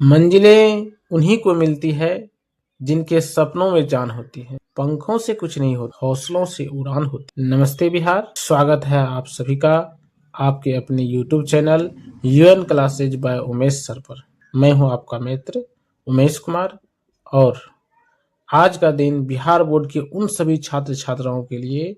मंजिलें उन्हीं को मिलती है जिनके सपनों में जान होती है। पंखों से कुछ नहीं होता, हौसलों से उड़ान होती। नमस्ते बिहार, स्वागत है आप सभी का आपके अपने YouTube channel UN classes by Umesh sir पर। मैं हूं आपका मित्र उमेश कुमार और आज का दिन बिहार बोर्ड के उन सभी छात्र छात्राओं के लिए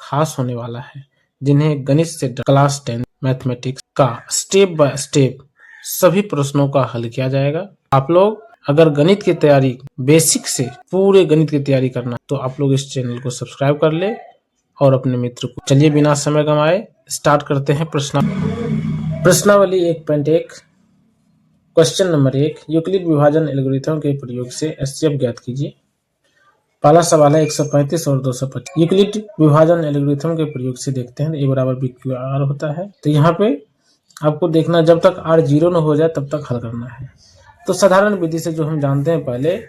खास होने वाला है जिन्हें गणित से क्लास 10 मैथमेटिक्स का स्टेप बाय स्टेप सभी प्रश्नों का हल किया जाएगा। आप लोग अगर गणित की तैयारी बेसिक से पूरे गणित की तैयारी करना तो आप लोग इस चैनल को सब्सक्राइब कर ले और अपने मित्र को। चलिए बिना समय गंवाए स्टार्ट करते हैं प्रश्नावली 1.1। क्वेश्चन नंबर 1, यूक्लिड विभाजन एल्गोरिथम के प्रयोग से एचसीएफ ज्ञात कीजिए। पहला सवाल है 135 और 225। यूक्लिड विभाजन एल्गोरिथम के प्रयोग से देखते हैं ए बराबर बी क्यू आर होता है। तो यहाँ पे आपको देखना जब तक आर 0 न हो जाए तब तक हल करना है। तो साधारण विधि से जो हम जानते हैं पहले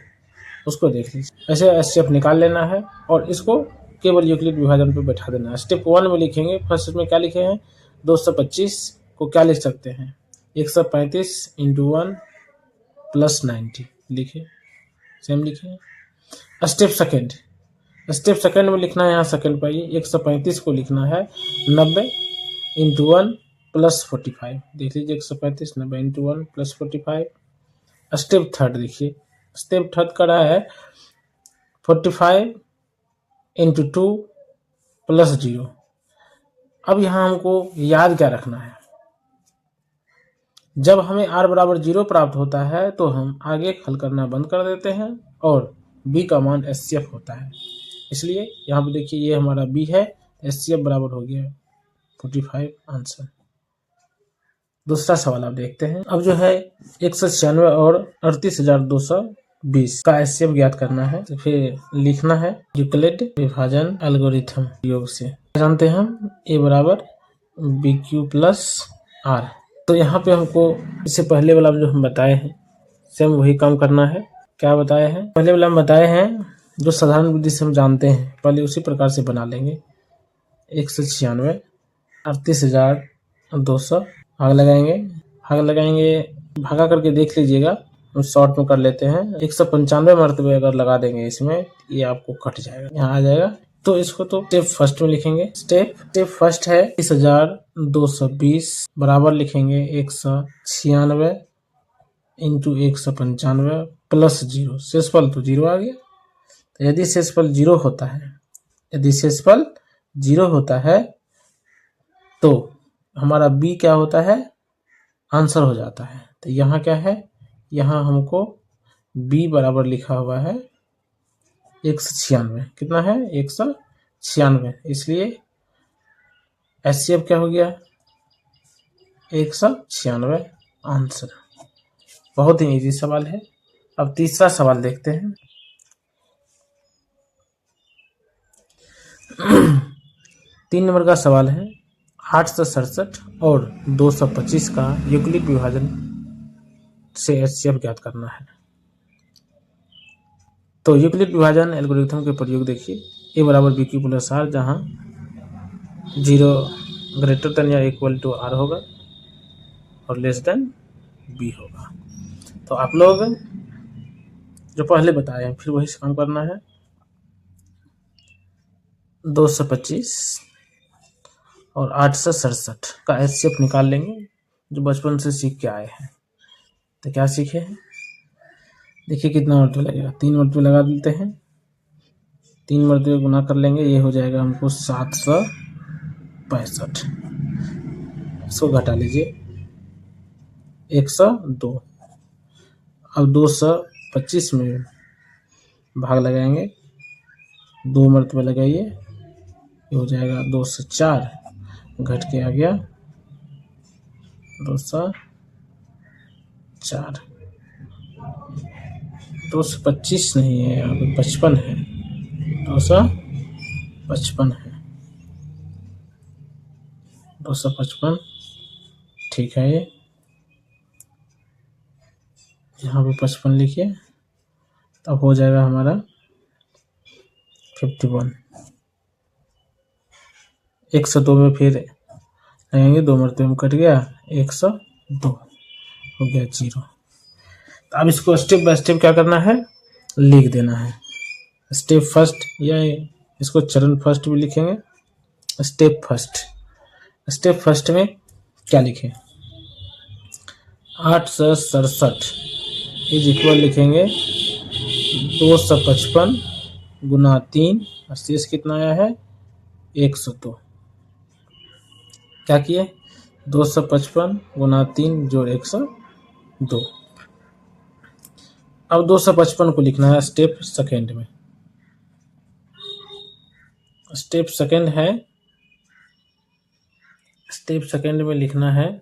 उसको देख लीजिए। ऐसे एचसीएफ निकाल लेना है और इसको केवल यूक्लिड विभाजन पे बैठा देना है। स्टेप 1 में लिखेंगे, फर्स्ट में क्या लिखे हैं 225 को क्या लिख सकते हैं 135 इंटू 1 प्लस 90 लिखे, सेम लिखे। स्टेप सेकंड में लिखना है, यहाँ सेकंड पाइए 135 को लिखना है 90 इंटू 1 प्लस 45। देख लीजिए 135 90 इंटू 1 प्लस 45। स्टेप थर्ड देखिए, स्टेप थर्ड का रहा है 45 इंटू 2 प्लस 0। अब यहाँ हमको याद क्या रखना है, जब हमें r बराबर 0 प्राप्त होता है तो हम आगे हल करना बंद कर देते हैं और b का मान एचसीएफ होता है। इसलिए यहाँ पे देखिए ये हमारा b है, एचसीएफ बराबर हो गया 45 आंसर। दूसरा सवाल आप देखते हैं। अब जो है 196 और 38,220 का एचसीएफ ज्ञात करना है। तो फिर लिखना है यूक्लिड विभाजन एल्गोरिथम योग से जानते हैं हम a बराबर बी क्यू प्लस आर। तो यहाँ पे हमको इससे पहले वाला जो हम बताए हैं सेम वही काम करना है। क्या बताए हैं, पहले वाला हम बताए हैं जो साधारण विधि से हम जानते हैं पहले उसी प्रकार से बना लेंगे। 196 38,200 भाग लगाएंगे, भागा करके देख लीजिएगा, हम शॉर्ट में कर लेते हैं। 195 मरतबे अगर लगा देंगे इसमें ये आपको कट जाएगा, यहाँ आ जाएगा। तो इसको तो स्टेप फर्स्ट में लिखेंगे। स्टेप फर्स्ट है 30,220 बराबर लिखेंगे 196 इंटू 195 प्लस 0। शेषफल तो 0 आ गया। तो यदि शेषफल 0 होता है तो हमारा b क्या होता है, आंसर हो जाता है। तो यहाँ क्या है, यहाँ हमको b बराबर लिखा हुआ है 196। कितना है 196, इसलिए एचसीएफ क्या हो गया 196 आंसर। बहुत ही इजी सवाल है। अब तीसरा सवाल देखते हैं। 3 नंबर का सवाल है 867 और 225 का यूक्लिड विभाजन से एचसीएफ ज्ञात करना है। तो यूक्लिड विभाजन एल्गोरिथम के प्रयोग देखिए, ए बराबर बी क्यू प्लस आर, जहाँ 0 ग्रेटर देन या इक्वल टू आर होगा और लेस देन बी होगा। तो आप लोग जो पहले बताए हैं फिर वही काम करना है। 225 और 867 का एचसीएफ निकाल लेंगे जो बचपन से सीख के आए हैं। तो क्या सीखे हैं देखिए, कितना मरतबे लगेगा, 3 मरतबे लगा देते हैं, 3 मरतबे गुना कर लेंगे, ये हो जाएगा हमको 765। इसको घटा लीजिए 102। अब 225 में भाग लगाएंगे, 2 मरतबे लगाइए, ये हो जाएगा 204, घट के आ गया 204। 225 नहीं है, यहाँ पे 55 है, 255 है, 255 ठीक है। ये यहाँ पे 55 लिखिए, तब हो जाएगा हमारा 51। 102 में फिर लगेंगे, 2 मरतबे में कट गया, 102 हो गया 0। अब इसको स्टेप बाय स्टेप क्या करना है, लिख देना है। स्टेप फर्स्ट, या इसको चरण फर्स्ट भी लिखेंगे। स्टेप फर्स्ट में क्या लिखें, 867 इज इक्वल लिखेंगे 255 गुना 3, और शेष कितना आया है 102। क्या किए, 255 गुना 3 जोड़ 102। अब 255 को लिखना है स्टेप सेकेंड में। स्टेप सेकेंड में लिखना है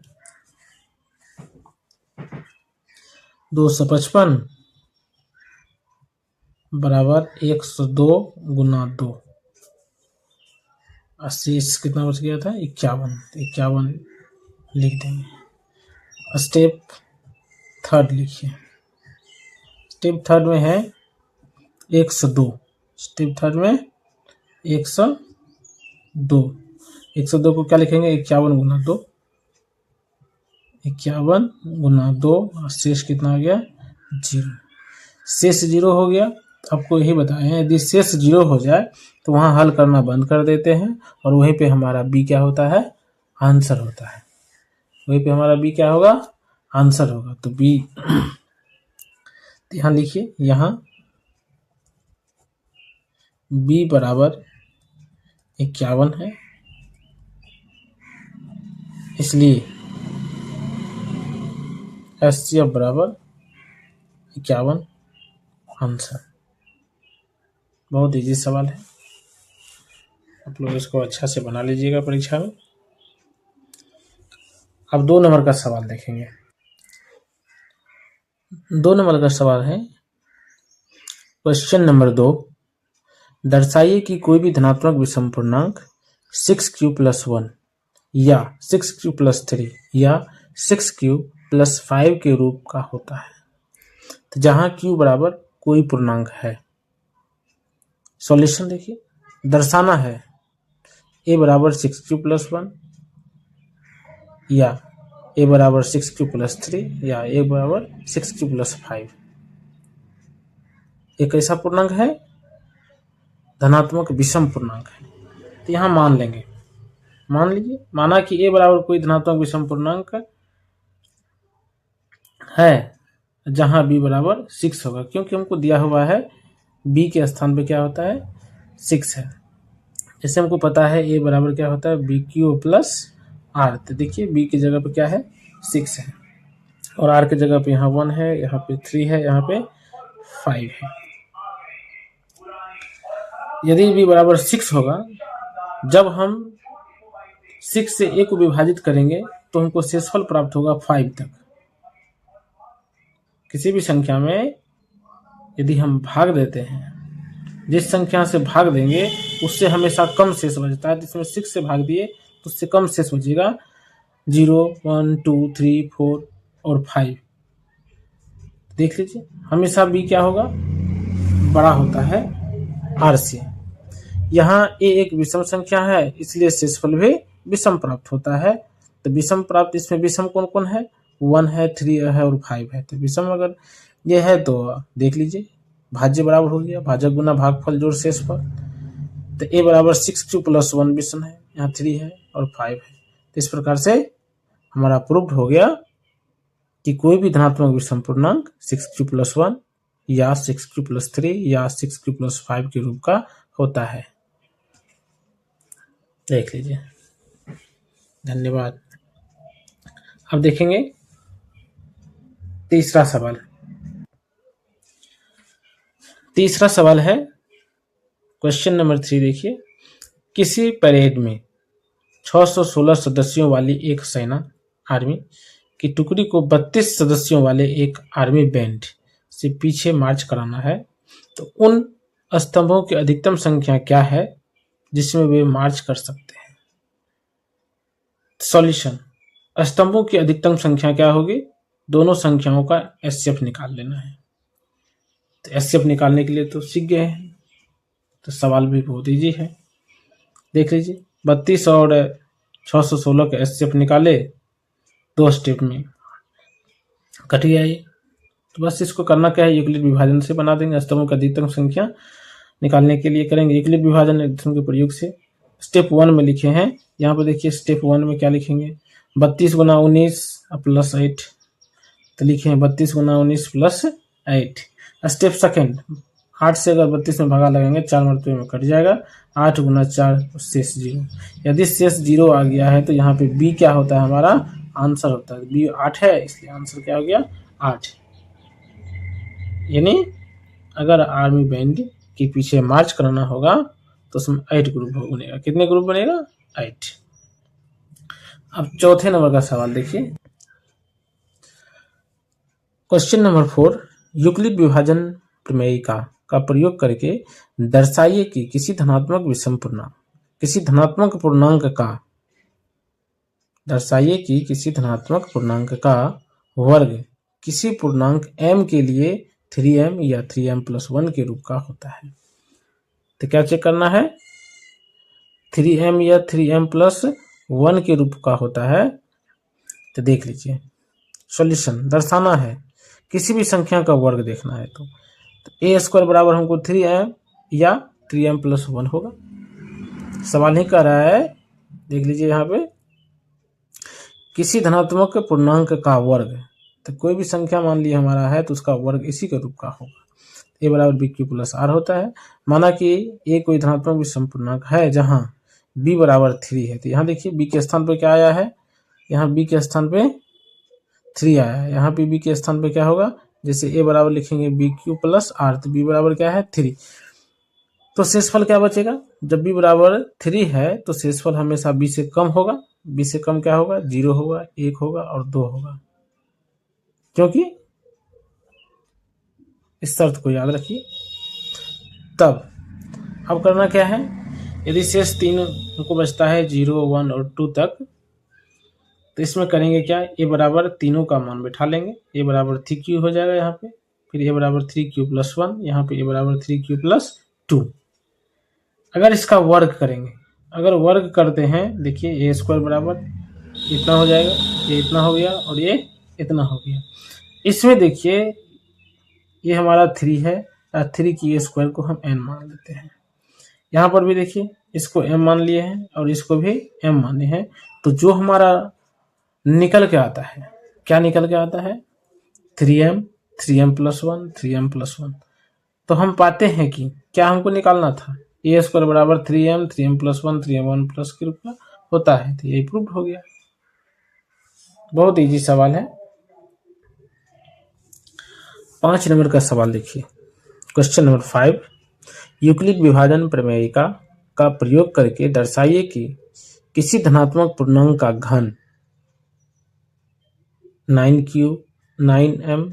255 बराबर 102 गुना 2, शेष कितना बच गया था 51 लिख देंगे। स्टेप थर्ड लिखिए। स्टेप थर्ड में है 102। स्टेप थर्ड में 102 को क्या लिखेंगे 51 गुना 2, 51 गुना 2, और शेष कितना हो गया 0। शेष 0 हो गया। आपको यही बताए हैं, यदि शेष 0 हो जाए तो वहां हल करना बंद कर देते हैं, और वहीं पे हमारा बी क्या होता है, आंसर होता है। वहीं पे हमारा बी क्या होगा, आंसर होगा। तो बी यहां लिखिए, यहां बी बराबर 51 है, इसलिए HCF बराबर 51 आंसर। बहुत इजी सवाल है, आप लोग इसको अच्छा से बना लीजिएगा परीक्षा में। अब 2 नंबर का सवाल देखेंगे। 2 नंबर का सवाल है, क्वेश्चन नंबर 2, दर्शाइए कि कोई भी धनात्मक विषम पूर्णांक 6q+1 या 6q+3 या 6q+5 के रूप का होता है, तो जहां q बराबर कोई पूर्णांक है। सॉल्यूशन देखिए, दर्शाना है a बराबर 6q+1 या a बराबर 6q+3 या a बराबर 6q+5। एक कैसा पूर्णांक है, धनात्मक विषम पूर्णांक है। तो यहां मान लेंगे, मान लीजिए, माना कि a बराबर कोई धनात्मक विषम पूर्णांक है जहां b बराबर 6 होगा, क्योंकि हमको दिया हुआ है b के स्थान पे क्या होता है 6 है। जैसे हमको पता है a बराबर क्या होता है BQ+R, तो देखिए b की जगह पे क्या है 6 है, और r की जगह पे यहाँ 1 है, यहाँ पे 3 है, यहाँ पे 5 है। यदि b बराबर 6 होगा, जब हम 6 से a को विभाजित करेंगे तो हमको शेषफल प्राप्त होगा 5 तक। किसी भी संख्या में यदि हम भाग देते हैं, जिस संख्या से भाग देंगे उससे हमेशा कम शेष बचता है। जिसमें 6 से भाग दिए तो उससे कम शेष बचेगा, 0, 1, 2, 3, 4 और 5। देख लीजिए, हमेशा b क्या होगा, बड़ा होता है r से। यहाँ a एक विषम संख्या है, इसलिए शेषफल भी विषम प्राप्त होता है। तो विषम प्राप्त, इसमें विषम कौन कौन है, 1 है, 3 है और 5 है। तो विषम अगर ये है तो देख लीजिए, भाज्य बराबर हो गया, भाजक गुना भागफल जोड़ शेषफल। तो a बराबर 6q+1 विषम है, यहाँ 3 है और 5 है। तो इस प्रकार से हमारा प्रूव्ड हो गया कि कोई भी धनात्मक विषम पूर्णांक 6q+1 या 6q+3 या 6q+5 के रूप का होता है। देख लीजिए, धन्यवाद। अब देखेंगे तीसरा सवाल। तीसरा सवाल है क्वेश्चन नंबर 3, देखिए, किसी परेड में 616 सदस्यों वाली एक सेना आर्मी की टुकड़ी को 32 सदस्यों वाले एक आर्मी बैंड से पीछे मार्च कराना है, तो उन स्तंभों की अधिकतम संख्या क्या है जिसमें वे मार्च कर सकते हैं। सॉल्यूशन, स्तंभों की अधिकतम संख्या क्या होगी, दोनों संख्याओं का HCF निकाल लेना है। तो HCF निकालने के लिए तो सीख गए हैं, तो सवाल भी बहुत इजी है। देख लीजिए, 32 और 616 का HCF निकाले 2 स्टेप में, कट गया ये। तो बस इसको करना क्या है, यूक्लिड विभाजन से बना देंगे। स्तंभों की अधिकतम संख्या निकालने के लिए करेंगे यूक्लिड विभाजन अधिकतम के प्रयोग से। स्टेप 1 में लिखे हैं, यहाँ पर देखिए स्टेप 1 में क्या लिखेंगे, 32 गुना 19 प्लस 8, तो लिखे हैं 32 गुना 19 प्लस 8। स्टेप सेकेंड, 8 से अगर 32 में भागा लगाएंगे 4 मरतबे में कट जाएगा, 8 गुना 4 शेष 0। यदि शेष 0 आ गया है तो यहाँ पे बी क्या होता है, हमारा आंसर होता है। बी 8 है, इसलिए आंसर क्या हो गया, 8। यानी अगर आर्मी बैंड के पीछे मार्च कराना होगा तो उसमें 8 ग्रुप बनेगा। कितने ग्रुप बनेगा, 8। अब चौथे नंबर का सवाल देखिए, क्वेश्चन नंबर 4, यूक्लिड विभाजन प्रमेयिका का प्रयोग करके दर्शाइए कि किसी धनात्मक विषम पूर्णांक, किसी धनात्मक पूर्णांक का, दर्शाइए कि किसी धनात्मक पूर्णांक का वर्ग किसी पूर्णांक m के लिए 3m या 3m+1 के रूप का होता है। तो क्या चेक करना है, 3m या 3m+1 के रूप का होता है। तो देख लीजिए सॉल्यूशन, दर्शाना है, किसी भी संख्या का वर्ग देखना है तो a² बराबर हमको 3m या 3m+1 होगा। सवाल ही कह रहा है, देख लीजिए यहाँ पे, किसी धनात्मक पूर्णांक का वर्ग, तो कोई भी संख्या मान ली हमारा है तो उसका वर्ग इसी के रूप का होगा। a बराबर bq प्लस r होता है। माना कि a कोई धनात्मक विषम पूर्णांक है जहां b बराबर 3 है, तो यहाँ देखिए b के स्थान पे क्या आया है, यहाँ b के स्थान पे 3 आया है, यहाँ पे b के स्थान पे क्या होगा, जैसे a बराबर लिखेंगे bq प्लस r, तो b बराबर क्या है 3। तो शेषफल क्या बचेगा, जब b बराबर 3 है तो शेषफल हमेशा b से कम होगा। b से कम क्या होगा, 0 होगा, 1 होगा और 2 होगा, क्योंकि इस शर्त को याद रखिए। तब अब करना क्या है, यदि शेष 3 को बचता है 0, 1 और 2 तक, तो इसमें करेंगे क्या, a बराबर तीनों का मान बैठा लेंगे। a बराबर 3q हो जाएगा यहाँ पे, फिर a बराबर 3q+1, यहाँ पे a बराबर 3q+2। अगर इसका वर्ग करेंगे, अगर वर्ग करते हैं, देखिए a² बराबर इतना हो जाएगा, ये इतना हो गया और ये इतना हो गया। इसमें देखिए ये हमारा 3 है, 3 की a² को हम n मान लेते हैं। यहाँ पर भी देखिए इसको m मान लिए हैं और इसको भी m माने हैं। तो जो हमारा निकल के आता है, क्या निकल के आता है, 3m, 3m+1, 3m+1। तो हम पाते हैं कि क्या हमको निकालना था, a² बराबर 3m, 3m+1, 3m1+ के रूप में होता है। तो ये प्रूव हो गया। बहुत इजी सवाल है। 5 नंबर का सवाल देखिए, क्वेश्चन नंबर 5, यूक्लिड विभाजन प्रमेयिका का प्रयोग करके दर्शाइए कि किसी धनात्मक पूर्णांक का घन 9q, 9m,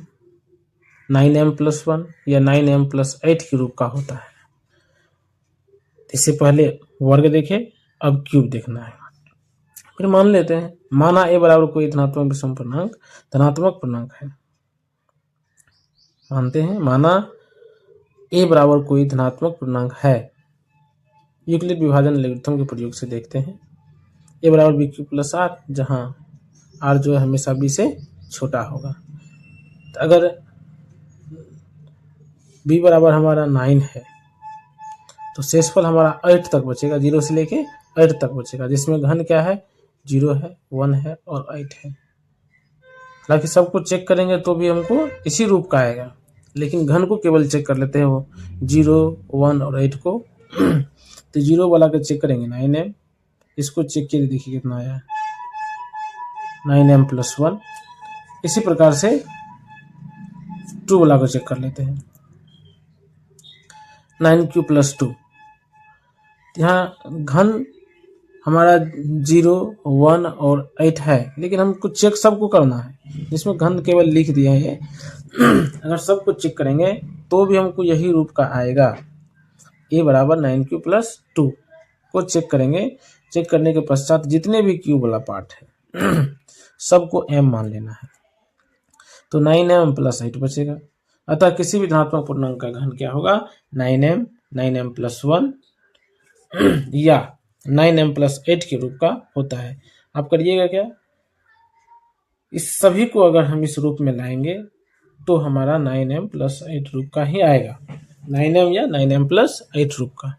9m+1 या 9m+8 के रूप का होता है। इससे पहले वर्ग देखे, अब क्यूब देखना है। फिर मान लेते हैं, माना a बराबर कोई धनात्मक विषम पूर्णांक, धनात्मक पूर्णांक है, मानते हैं, माना a बराबर कोई धनात्मक पूर्णांक है। यूक्लिड विभाजन लॉगरिथम के प्रयोग से देखते हैं। a बराबर bq प्लस r, जहां r जो है हमेशा b से छोटा होगा। तो अगर b बराबर हमारा 9 है तो शेषफल हमारा 8 तक बचेगा, 0 से लेके 8 तक बचेगा, जिसमें घन क्या है, 0 है, 1 है और 8 है। हालांकि सब कुछ चेक करेंगे तो भी हमको इसी रूप का आएगा, लेकिन घन को केवल चेक कर लेते हैं, वो 0, 1 और 8 को। तो 0 वाला का चेक करेंगे 9m, इसको चेक किए देखिए कितना आया, 9m+1। इसी प्रकार से 2 वाला को चेक कर लेते हैं, 9q+2। यहाँ घन हमारा 0, 1 और 8 है, लेकिन हमको चेक सबको करना है, जिसमें घन केवल लिख दिया है। अगर सब कुछ चेक करेंगे तो भी हमको यही रूप का आएगा। a बराबर 9q+2 को चेक करेंगे। चेक करने के पश्चात जितने भी क्यूब वाला पार्ट है सबको m मान लेना है, तो 9m+8 बचेगा। अतः किसी भी धनात्मक पूर्णांक का घन क्या होगा, 9m, 9m+1 या 9m+8 के रूप का होता है। आप करिएगा क्या, इस सभी को अगर हम इस रूप में लाएंगे तो हमारा 9m + 8 रूप का ही आएगा। 9m या 9m + 8 रूप का।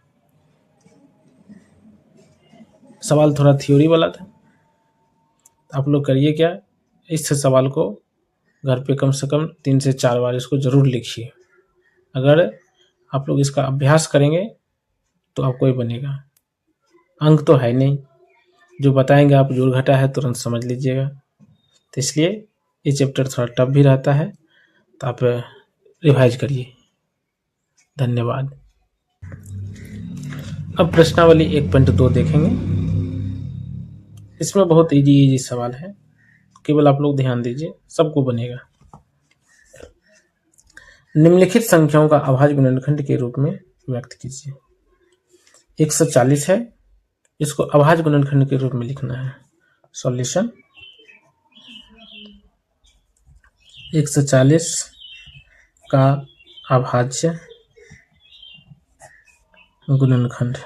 सवाल थोड़ा थ्योरी वाला था। आप लोग करिए क्या, इस सवाल को घर पे कम से कम 3 से 4 बार इसको ज़रूर लिखिए। अगर आप लोग इसका अभ्यास करेंगे तो आपको ही बनेगा। अंक तो है नहीं, जो बताएंगे आप जोड़ घटा है तुरंत समझ लीजिएगा। तो इसलिए ये चैप्टर थोड़ा टफ भी रहता है, तो आप रिवाइज करिए। धन्यवाद। अब प्रश्नावली 1.2 देखेंगे। इसमें बहुत इजी सवाल है, केवल आप लोग ध्यान दीजिए, सबको बनेगा। निम्नलिखित संख्याओं का अभाज्य गुणनखंड के रूप में व्यक्त कीजिए। 140 है, इसको अभाज्य गुणनखंड के रूप में लिखना है। सॉल्यूशन 140 का अभाज्य गुणनखंड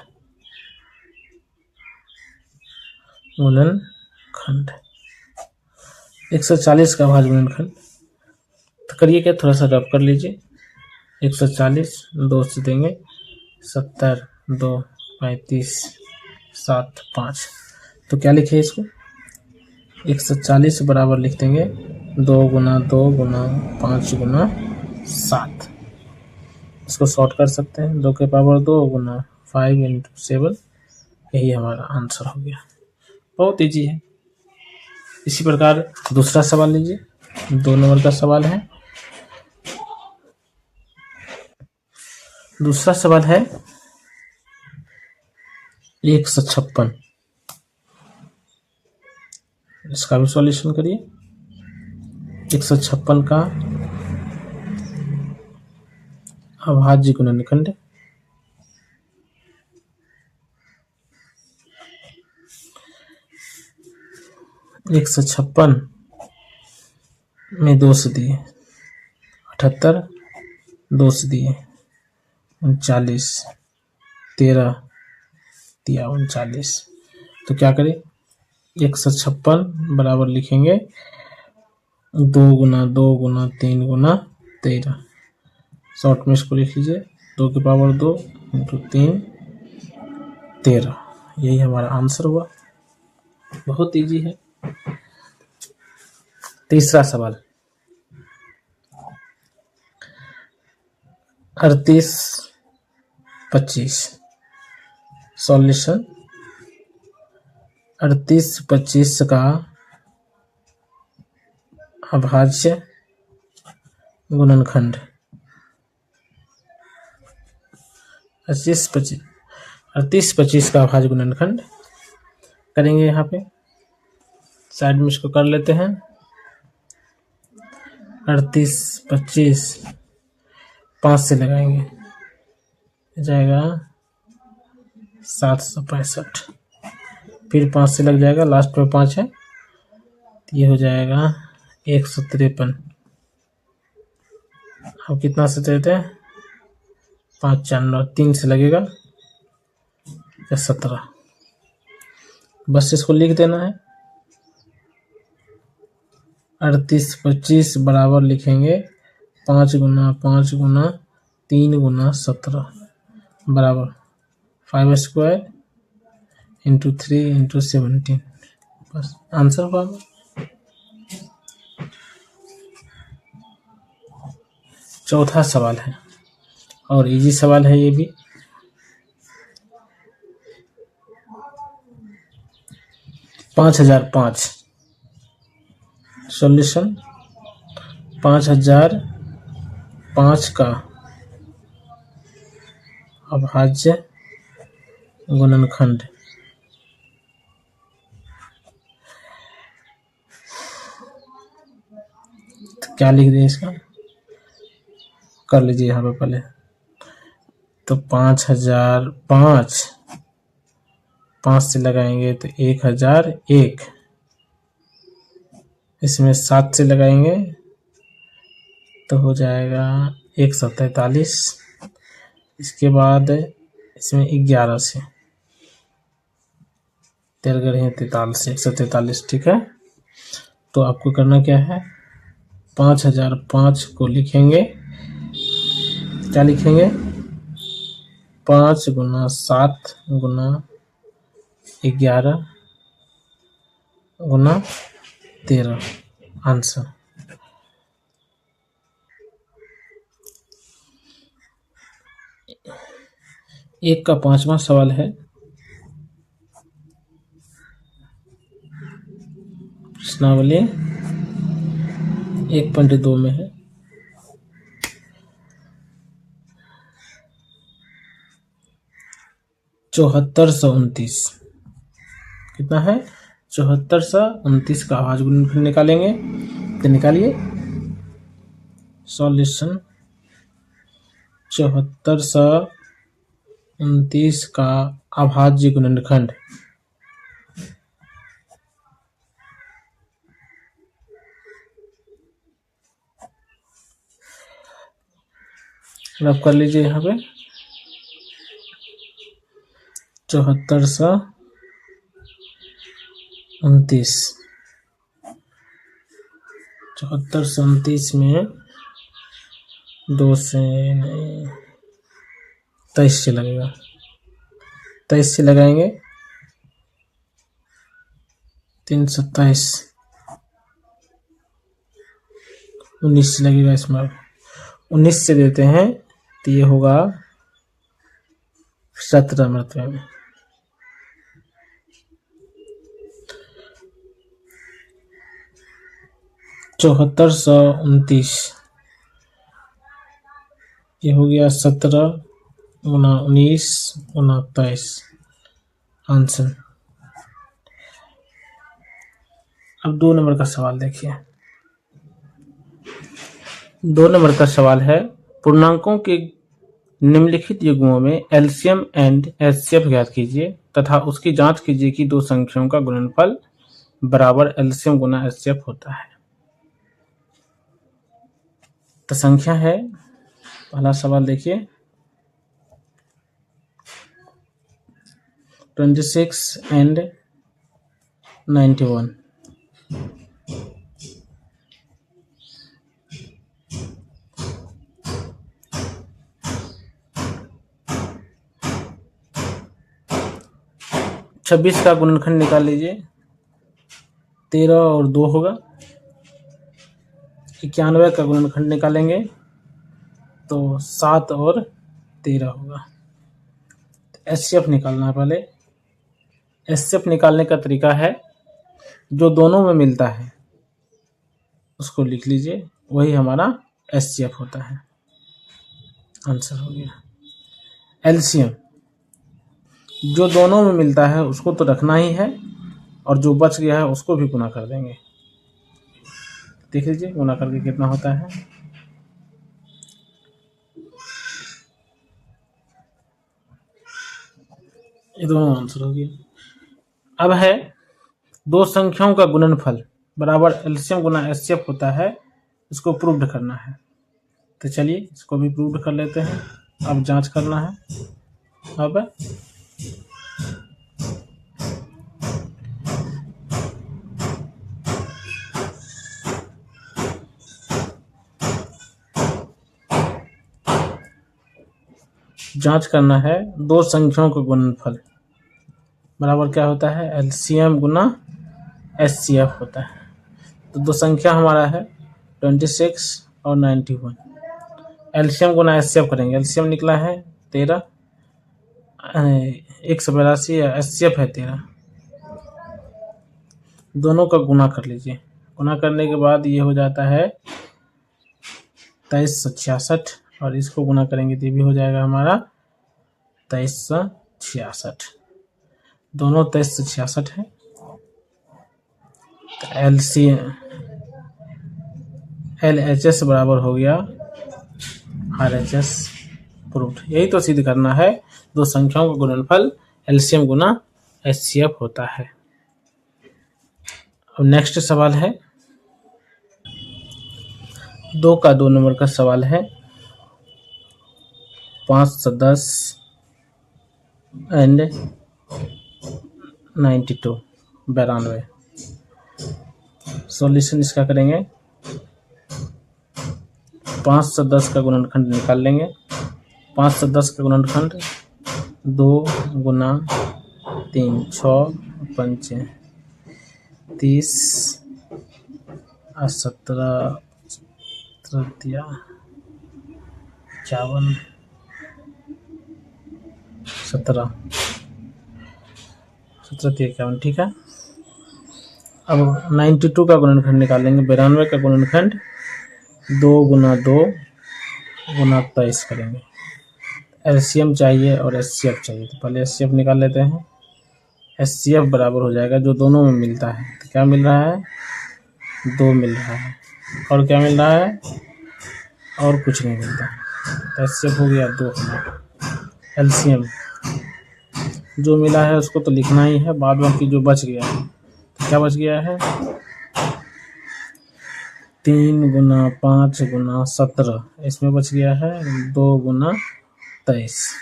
140 का अभाज्य गुणनखंड तो करिए क्या, थोड़ा सा रफ कर लीजिए। 140 2 से देंगे 70 2 35 7 5। तो क्या लिखे इसको, 140 बराबर लिख देंगे 2 गुना 2 गुना 5 गुना 7। इसको शॉर्ट कर सकते हैं, 2 के पावर 2 गुना 5 × 7। यही हमारा आंसर हो गया। बहुत इजी है। इसी प्रकार दूसरा सवाल लीजिए, 2 नंबर का सवाल है। दूसरा सवाल है 156। इसका भी सॉल्यूशन करिए। 156 का अभाज्य गुणनखंड 156 में 2 से दिए 78, 2 से दिए 39, 13 दिया 39। तो क्या करें, 156 बराबर लिखेंगे 2 गुना 2 गुना 3 गुना 13। शॉर्ट में इसको लिख लीजिए, 2 के पावर 2 × 3 13। यही हमारा आंसर हुआ। बहुत इजी है। तीसरा सवाल 38 25। सॉल्यूशन 38 25 का अभाज्य गुणनखंड 38 25 का अभाज्य गुणनखंड करेंगे। यहाँ पे साइड में इसको कर लेते हैं। 38 25 5 से लगाएंगे, जाएगा 765। फिर 5 से लग जाएगा, लास्ट में 5 है, ये हो जाएगा 153। अब कितना से देते हैं, 5 4 9, 3 से लगेगा 17। बस इसको लिख देना है। 38 25 बराबर लिखेंगे 5 गुना 5 गुना 3 गुना 17 बराबर 5² × 3 × 17। बस आंसर हुआ। चौथा सवाल है, और इजी सवाल है ये भी। पाँच 5005। सॉल्यूशन 5005 का अभाज्य गुणनखंड तो क्या लिख दें, इसका कर लीजिए यहाँ पे पहले। तो 5005 5 से लगाएंगे तो 1001, इसमें 7 से लगाएंगे तो हो जाएगा 143। इसके बाद इसमें 11 से 13 43 143। ठीक है, तो आपको करना क्या है, 5005 को लिखेंगे, क्या लिखेंगे? 5 गुना 7 गुना 11 गुना 13 आंसर। एक का 5वां सवाल है। प्रश्नावली 1.2 में है। चौहत्तर सौ 29 कितना है? 7429 का आवाज गुणनफल निकालेंगे, तो निकालिए। सॉल्यूशन 7429 का अभाज्य गुणनखंड रब कर लीजिए यहाँ पे। 7429 में 2 से 23 से लगेगा, 23 से लगाएंगे 327, 19 से लगेगा, इसमें 19 से देते हैं तो ये होगा 17 मरतबे में। चौहत्तर सौ 29 ये हो गया 17 गुना 19 गुना 23 आंसर। अब 2 नंबर का सवाल देखिए। 2 नंबर का सवाल है, पूर्णांकों के निम्नलिखित युग्मों में एलसीएम एंड एचसीएफ ज्ञात कीजिए तथा उसकी जांच कीजिए कि दो संख्याओं का गुणनफल बराबर एलसीएम गुना एचसीएफ होता है। तो संख्या है, पहला सवाल देखिए, 26 एंड 91। छब्बीस का गुणनखंड निकाल लीजिए, 13 और 2 होगा। 91 का गुणनखंड निकालेंगे तो 7 और 13 होगा। एचसीएफ निकालना है। पहले एचसीएफ निकालने का तरीका है, जो दोनों में मिलता है उसको लिख लीजिए, वही हमारा एचसीएफ होता है। आंसर हो गया। एलसीएम जो दोनों में मिलता है उसको तो रखना ही है, और जो बच गया है उसको भी गुना कर देंगे। देख लीजिए गुना करके कितना होता है। ये दोनों आंसर हो गया। अब है दो संख्याओं का गुणनफल बराबर एलसीएम गुना एचसीएफ होता है, इसको प्रूव्ड करना है। तो चलिए इसको भी प्रूव्ड कर लेते हैं। अब जांच करना है। अब जांच करना है, दो संख्याओं का गुणनफल बराबर क्या होता है? एलसीएम गुना एचसीएफ होता है। तो दो संख्या हमारा है 26 और 91। एलसीएम गुना एचसीएफ करेंगे, एलसीएम निकला है 13, 182, एचसीएफ है 13। दोनों का गुना कर लीजिए। गुना करने के बाद ये हो जाता है 2366, और इसको गुना करेंगे तो ये भी हो जाएगा हमारा 2366। दोनों 2366 है। एलसीएम एलएचएस बराबर हो गया आरएचएस। प्रूव्ड। यही तो सिद्ध करना है, दो संख्याओं का गुणनफल एलसीएम गुना एचसीएफ होता है। अब नेक्स्ट सवाल है, 2 नंबर का सवाल है। 510 एंड 92 92। सॉल्यूशन इसका करेंगे, 5 से 10 का गुणनखंड निकाल लेंगे। 5 से 10 का गुणनखंड 2 गुना 3, 6 पंचे 30 और 17 तृतीया 51 17 51, ठीक है। अब 92 का गुणनखंड निकालेंगे। 92 का गुणनखंड 2 गुना 2 गुना 23 करेंगे। एलसीएम चाहिए और एचसीएफ चाहिए, तो पहले एचसीएफ निकाल लेते हैं। एचसीएफ बराबर हो जाएगा जो दोनों में मिलता है, तो क्या मिल रहा है 2 मिल रहा है, और क्या मिल रहा है और कुछ नहीं मिलता है, तो एचसीएफ हो गया 2 हमारा। एलसीएम जो मिला है उसको तो लिखना ही है, बाद बाकी जो बच गया है, तो क्या बच गया है 3 गुना 5 गुना 17, इसमें बच गया है 2 गुना 23।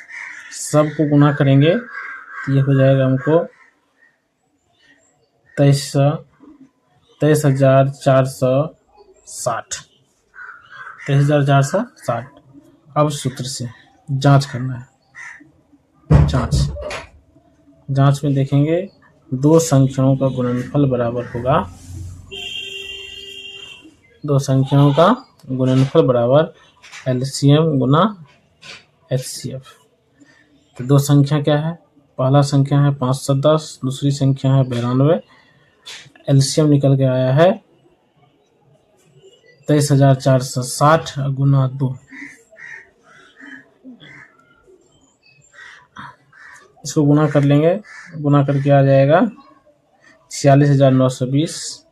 सबको गुना करेंगे तो ये हो जाएगा हमको 23,460। 23,460। अब सूत्र से जांच करना है। जांच में देखेंगे दो संख्याओं का गुणनफल बराबर होगा, दो संख्याओं का गुणनफल बराबर एलसीएम गुना एचसीएफ। तो दो संख्या क्या है, पहला संख्या है 5 से 10, दूसरी संख्या है 92। एलसीएम निकल के आया है 23,460 गुना 2। इसको गुना कर लेंगे, गुना करके आ जाएगा 46,920।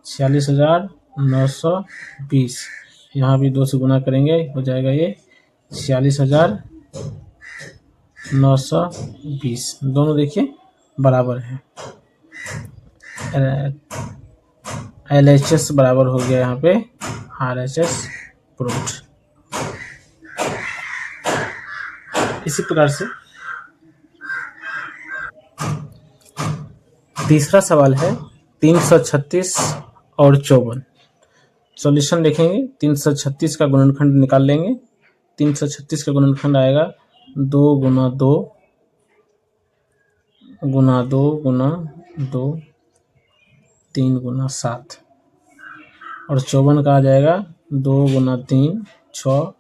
46,920, यहाँ भी 2 से गुना करेंगे हो जाएगा ये 46,920। दोनों देखिए बराबर है। LHS बराबर हो गया यहाँ पे RHS प्रूव्ड। इसी प्रकार से तीसरा सवाल है 336 और 54। सॉल्यूशन देखेंगे, 336 का गुणनखंड निकाल लेंगे। 336 का गुणनखंड आएगा 2 गुना 2 गुना 2 गुना 2 3 गुना 7, और 54 का आ जाएगा 2 गुना 3 6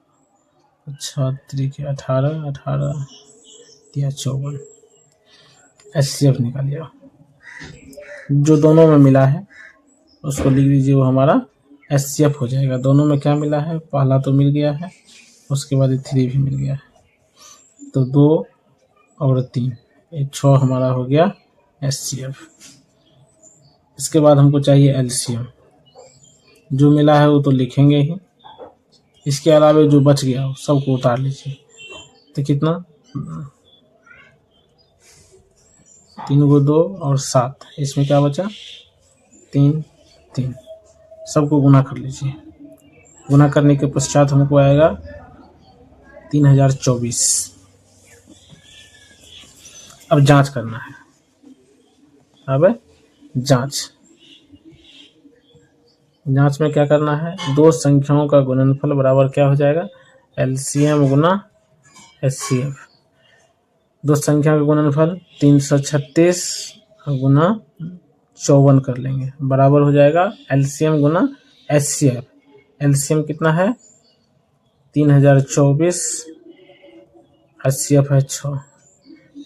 6 3 18 18 या 54। एचसीएफ निकालिएगा, जो दोनों में मिला है उसको लिख दीजिए, वो हमारा एचसीएफ हो जाएगा। दोनों में क्या मिला है, पहला तो मिल गया है, उसके बाद 3 भी मिल गया है, तो 2 और 3 ये 6 हमारा हो गया एचसीएफ। इसके बाद हमको चाहिए एलसीएम। जो मिला है वो तो लिखेंगे ही, इसके अलावा जो बच गया हो सबको उतार लीजिए। तो कितना 3 को 2 और 7, इसमें क्या बचा 3 3, सबको गुना कर लीजिए। गुना करने के पश्चात हमको आएगा 3024। अब जांच करना है। अब जांच में क्या करना है, दो संख्याओं का गुणनफल बराबर क्या हो जाएगा एलसीएम गुना एचसीएफ। दो संख्या का गुणनफल 336 गुना 54 कर लेंगे, बराबर हो जाएगा एलसीएम गुना एचसीएफ। एलसीएम कितना है 3024, एचसीएफ है 6।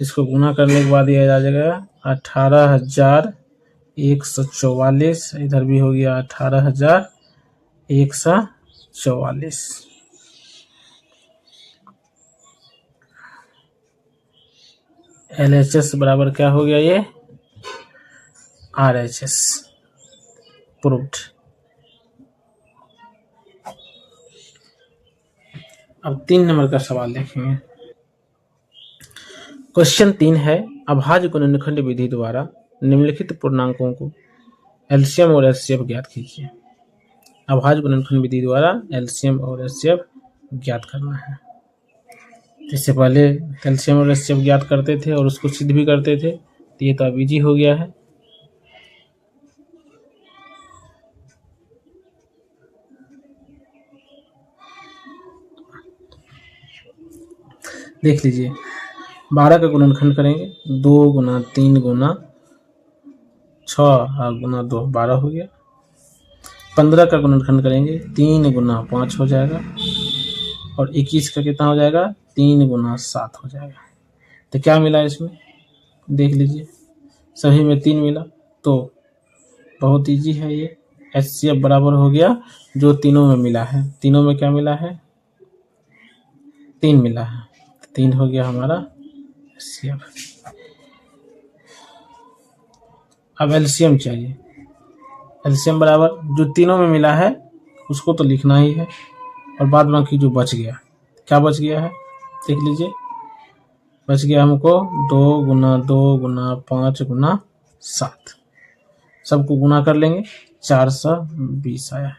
इसको गुना करने के बाद ये आ जाएगा 18,144। इधर भी हो गया 18,144। LHS बराबर क्या हो गया ये RHS प्रूव्ड। अब 3 नंबर का सवाल देखेंगे। क्वेश्चन 3 है, अभाज्य गुणनखंड विधि द्वारा निम्नलिखित पूर्णांकों को एलसीएम और एचसीएफ ज्ञात कीजिए। अभाज्य गुणनखंड विधि द्वारा एलसीएम और एचसीएफ ज्ञात करना है। इससे पहले एलसीएम और एचसीएफ ज्ञात करते थे और उसको सिद्ध भी करते थे, तो ये तो अब इजी हो गया है। देख लीजिए 12 का गुणनखंड करेंगे 2 गुना 3 गुना 6 गुना 2 12 हो गया। 15 का गुणनखंड करेंगे 3 गुना 5 हो जाएगा और 21 का कितना हो जाएगा 3 गुना 7 हो जाएगा। तो क्या मिला इसमें देख लीजिए सभी में 3 मिला तो बहुत इजी है ये। HCF बराबर हो गया जो तीनों में मिला है। तीनों में क्या मिला है 3 मिला है 3 हो गया हमारा HCF। अब LCM चाहिए। LCM बराबर जो तीनों में मिला है उसको तो लिखना ही है और बाद बाकी जो बच गया क्या बच गया है देख लीजिए। बच गया हमको 2 गुना 2 गुना 5 गुना 7 सबको गुना कर लेंगे 420 आया।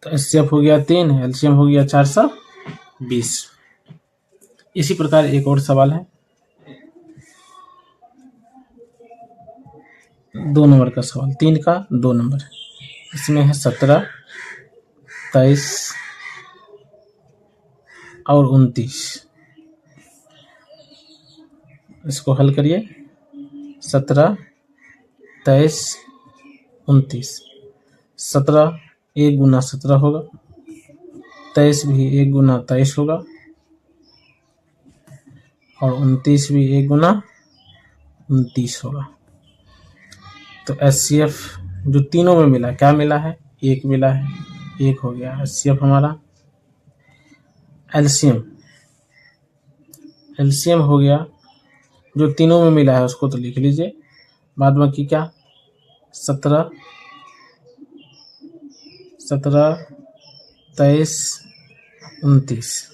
तो HCF हो गया 3 LCM हो गया 420। इसी प्रकार एक और सवाल है 2 नंबर का सवाल 3 का 2 नंबर। इसमें है 17 23 और 29। इसको हल करिए 17 23 29। 17 1 गुना 17 होगा 23 भी 1 गुना 23 होगा और 29 भी 1 गुना 29 होगा। तो HCF जो तीनों में मिला क्या मिला है 1 मिला है 1 हो गया HCF हमारा। LCM हो गया जो तीनों में मिला है उसको तो लिख लीजिए बाद बाकी क्या 17 23 29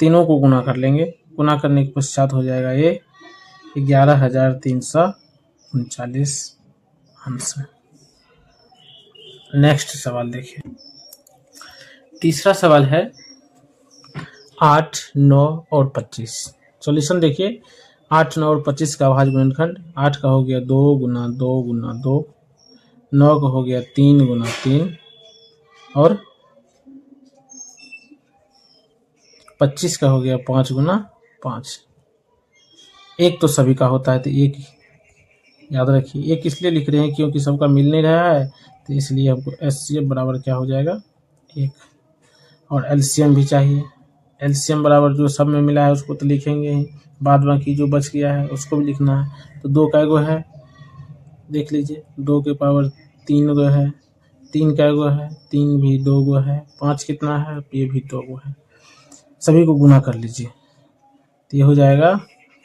तीनों को गुना कर लेंगे। गुना करने के पश्चात हो जाएगा ये 11,339 आंसर। नेक्स्ट सवाल देखिए। तीसरा सवाल है 8 9 और 25। सॉल्यूशन देखिए 8 9 और 25 का अभाज्य गुणनखंड 8 का हो गया 2 गुना 2 गुना 2 9 का हो गया 3 गुना 3 और 25 का हो गया 5 गुना 5। एक तो सभी का होता है तो एक याद रखिए। एक इसलिए लिख रहे हैं क्योंकि सबका मिल नहीं रहा है तो इसलिए हमको HCF बराबर क्या हो जाएगा 1 और LCM भी चाहिए। LCM बराबर जो सब में मिला है उसको तो लिखेंगे ही बाद बाकी जो बच गया है उसको भी लिखना है। तो 2 का गो है देख लीजिए 2 के पावर 3 गो है 3 का गो है 3 भी 2 गो है 5 कितना है ये भी 2 गो है। सभी को गुना कर लीजिए तो ये हो जाएगा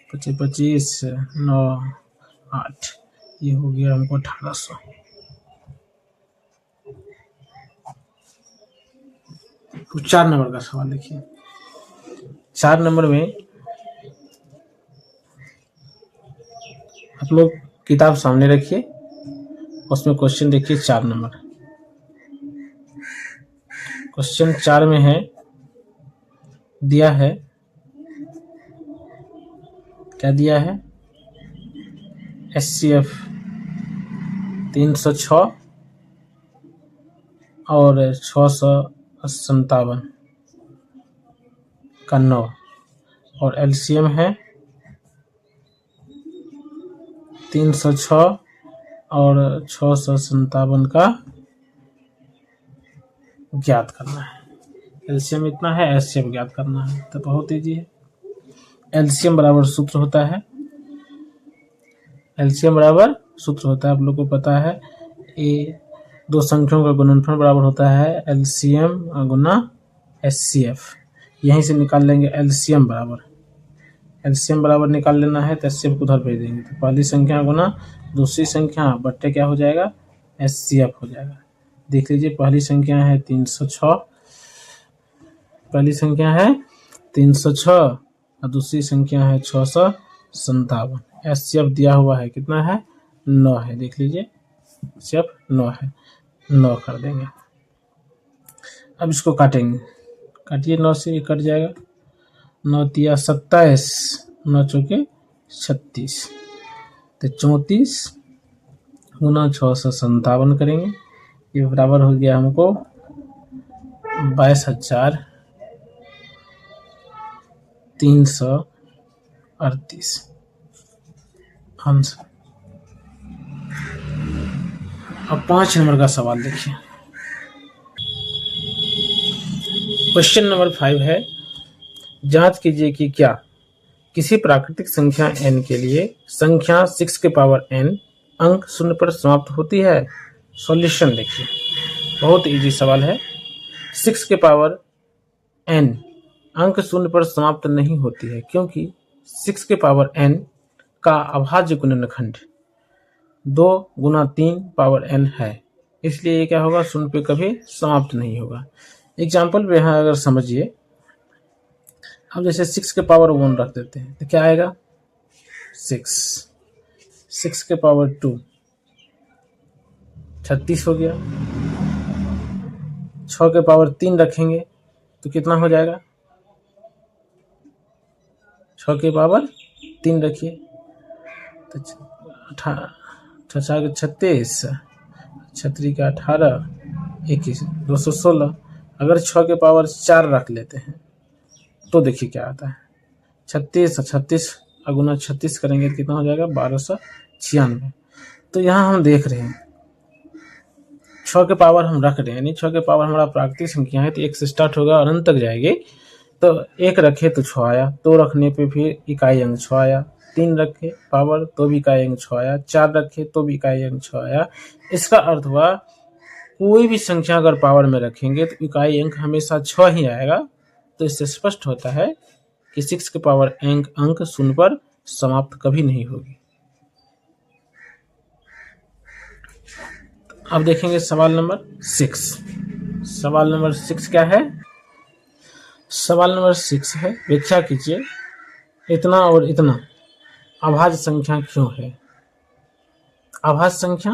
25 25 9 8 ये हो गया हमको 1800। तो 4 नंबर का सवाल देखिए। 4 नंबर में आप लोग किताब सामने रखिए उसमें क्वेश्चन देखिए 4 नंबर। क्वेश्चन 4 में है दिया है क्या दिया है HCF 306 और 657 का 9 और LCM है 306 और 657 का ज्ञात करना है। LCM इतना है HCF ज्ञात करना है तो बहुत ईजी है। LCM बराबर सूत्र होता है LCM बराबर सूत्र होता है आप लोग को पता है ये दो संख्याओं का गुणनफल बराबर होता है LCM गुना HCF। यहीं से निकाल लेंगे LCM बराबर निकाल लेना है तो HCF को उधर भेज देंगे तो पहली संख्या गुना दूसरी संख्या बट्टे क्या हो जाएगा HCF हो जाएगा। देख लीजिए पहली संख्या है 306 और दूसरी संख्या है 657। HCF दिया हुआ है कितना है 9 है देख लीजिए HCF 9 है 9 कर देंगे। अब इसको काटेंगे काटिए 9 से ये कट जाएगा 9 तिया 27 9 चौके 36 तो 34 गुना 657 करेंगे ये बराबर हो गया हमको 22,000 338 आंसर। अब 5 नंबर का सवाल देखिए। क्वेश्चन नंबर 5 है, जांच कीजिए कि क्या किसी प्राकृतिक संख्या n के लिए संख्या 6 के पावर n अंक 0 पर समाप्त होती है। सॉल्यूशन देखिए, बहुत इजी सवाल है। 6 के पावर n अंक 0 पर समाप्त नहीं होती है, क्योंकि 6 के पावर n का अभाज्य गुणनखंड 2 गुना 3 पावर n है, इसलिए ये क्या होगा, 0 पे कभी समाप्त नहीं होगा। एग्जाम्पल पे यहाँ अगर समझिए, अब जैसे 6 के पावर 1 रख देते हैं तो क्या आएगा, 6 के पावर 2 36 हो गया। 6 के पावर 3 रखेंगे तो कितना हो जाएगा, 6 के पावर 3 रखिए तो 36, 36 का 18, 21, 216। अगर 6 के पावर 4 रख लेते हैं तो देखिए क्या आता है, 36 अगुना 36 करेंगे तो कितना हो जाएगा, 1296। तो यहाँ हम देख रहे हैं 6 के पावर हम रख रहे हैं, यानी 6 के पावर हमारा प्राकृतिक संख्या है तो 1 से स्टार्ट होगा और अनंत तक जाएगी। तो 1 रखे तो 6 आया, 2 रखने पे फिर इकाई अंक 6 आया, 3 रखे पावर तो भी इकाई अंक 6 आया, 4 रखे तो भी इकाई अंक 6 आया। इसका अर्थ हुआ कोई भी संख्या अगर पावर में रखेंगे तो इकाई अंक हमेशा 6 ही आएगा। तो इससे स्पष्ट होता है कि 6 के पावर अंक 0 पर समाप्त कभी नहीं होगी। अब देखेंगे सवाल नंबर 6। सवाल नंबर 6 क्या है, सवाल नंबर 6 है, व्याख्या कीजिए इतना और इतना अभाज्य संख्या क्यों है। अभाज्य संख्या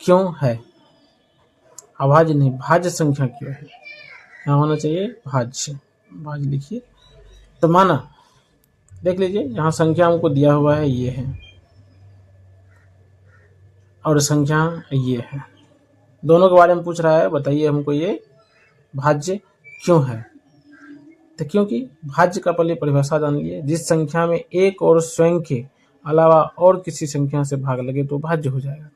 क्यों है, अभाज्य नहीं भाज्य संख्या क्यों है, यहाँ होना चाहिए भाज्य। भाज्य लिखिए तो माना, देख लीजिए यहाँ संख्या हमको दिया हुआ है, ये है और संख्या ये है, दोनों के बारे में पूछ रहा है, बताइए हमको ये भाज्य क्यों है। तो क्योंकि भाज्य का पहले परिभाषा जान लिए, जिस संख्या में एक और स्वयं के अलावा और किसी संख्या से भाग लगे तो भाज्य हो जाएगा,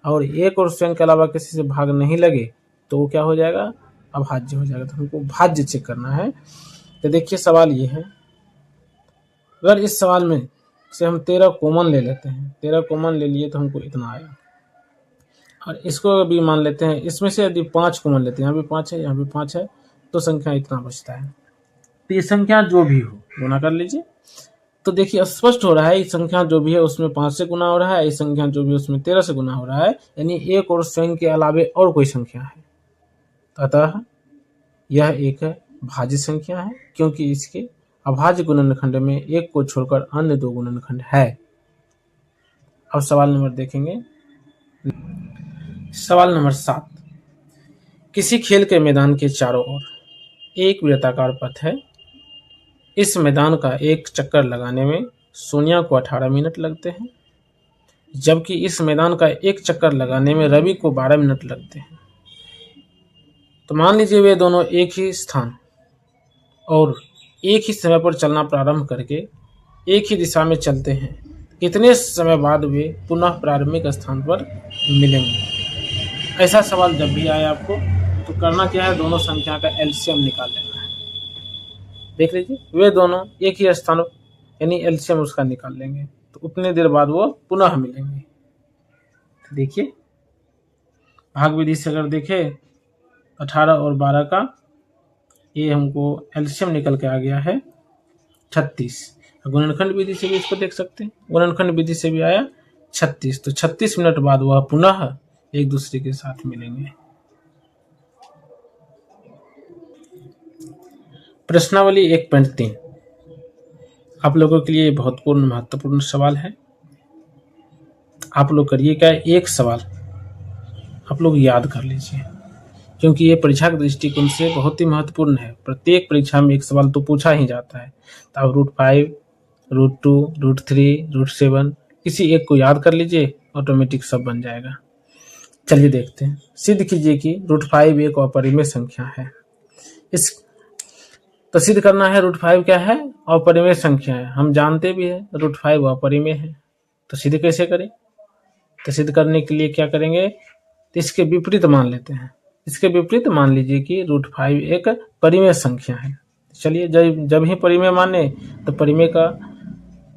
और एक और स्वयं के अलावा किसी से भाग नहीं लगे तो वो क्या हो जाएगा, अभाज्य हो जाएगा। तो हमको भाज्य चेक करना है। तो देखिए सवाल ये है, अगर इस सवाल में से हम 13 कॉमन ले लेते हैं, 13 कॉमन ले लिए तो हमको इतना आया, और इसको भी मान लेते हैं, इसमें से यदि 5 कॉमन लेते हैं, यहाँ भी 5 है यहाँ भी 5 है, तो संख्या इतना बचता है। तो ये संख्या जो भी हो गुना कर लीजिए, तो देखिए स्पष्ट हो रहा है, इस संख्या जो भी है उसमें 5 से गुना हो रहा है, इस संख्या जो भी है उसमें 13 से गुना हो रहा है, यानी एक और स्वयं के अलावे और कोई संख्या है। अतः यह एक भाज्य संख्या है, क्योंकि इसके अभाज्य गुणनखंड में एक को छोड़कर अन्य 2 गुणनखंड है। अब सवाल नंबर देखेंगे, सवाल नंबर 7। किसी खेल के मैदान के चारों ओर एक वृत्ताकार पथ है, इस मैदान का एक चक्कर लगाने में सोनिया को 18 मिनट लगते हैं, जबकि इस मैदान का एक चक्कर लगाने में रवि को 12 मिनट लगते हैं। तो मान लीजिए वे दोनों एक ही स्थान और एक ही समय पर चलना प्रारंभ करके एक ही दिशा में चलते हैं, कितने समय बाद वे पुनः प्रारंभिक स्थान पर मिलेंगे। ऐसा सवाल जब भी आए आपको तो करना क्या है, दोनों संख्या का एलसीएम निकाल लेना है। देख लीजिए वे दोनों एक ही स्थान, यानी एलसीएम उसका निकाल लेंगे तो उतने देर बाद वो पुनः मिलेंगे। तो देखिए भाग विधि से अगर देखे 18 और 12 का ये हमको एलसीएम निकल के आ गया है 36। गुणनखंड विधि से भी इसको देख सकते हैं, गुणनखंड विधि से भी आया 36, तो 36 मिनट बाद वह पुनः एक दूसरे के साथ मिलेंगे। प्रश्नावली 1.3 आप लोगों के लिए बहुत महत्वपूर्ण सवाल है। आप लोग करिए क्या, एक सवाल आप लोग याद कर लीजिए, क्योंकि ये परीक्षा के दृष्टिकोण से बहुत ही महत्वपूर्ण है। प्रत्येक परीक्षा में एक सवाल तो पूछा ही जाता है। तो आप √5, √2, √3, √7 किसी एक को याद कर लीजिए, ऑटोमेटिक सब बन जाएगा। चलिए देखते हैं। सिद्ध कीजिए कि √5 एक अपरिमेय संख्या है। तो सिद्ध करना है √5 क्या है, अपरिमेय संख्या है। हम जानते भी है √5 अपरिमेय है। तो सिद्ध कैसे करें, तो सिद्ध करने के लिए क्या करेंगे, तो इसके विपरीत मान लेते हैं। इसके विपरीत मान लीजिए कि √5 एक परिमेय संख्या है। चलिए जब ही परिमेय माने तो परिमेय का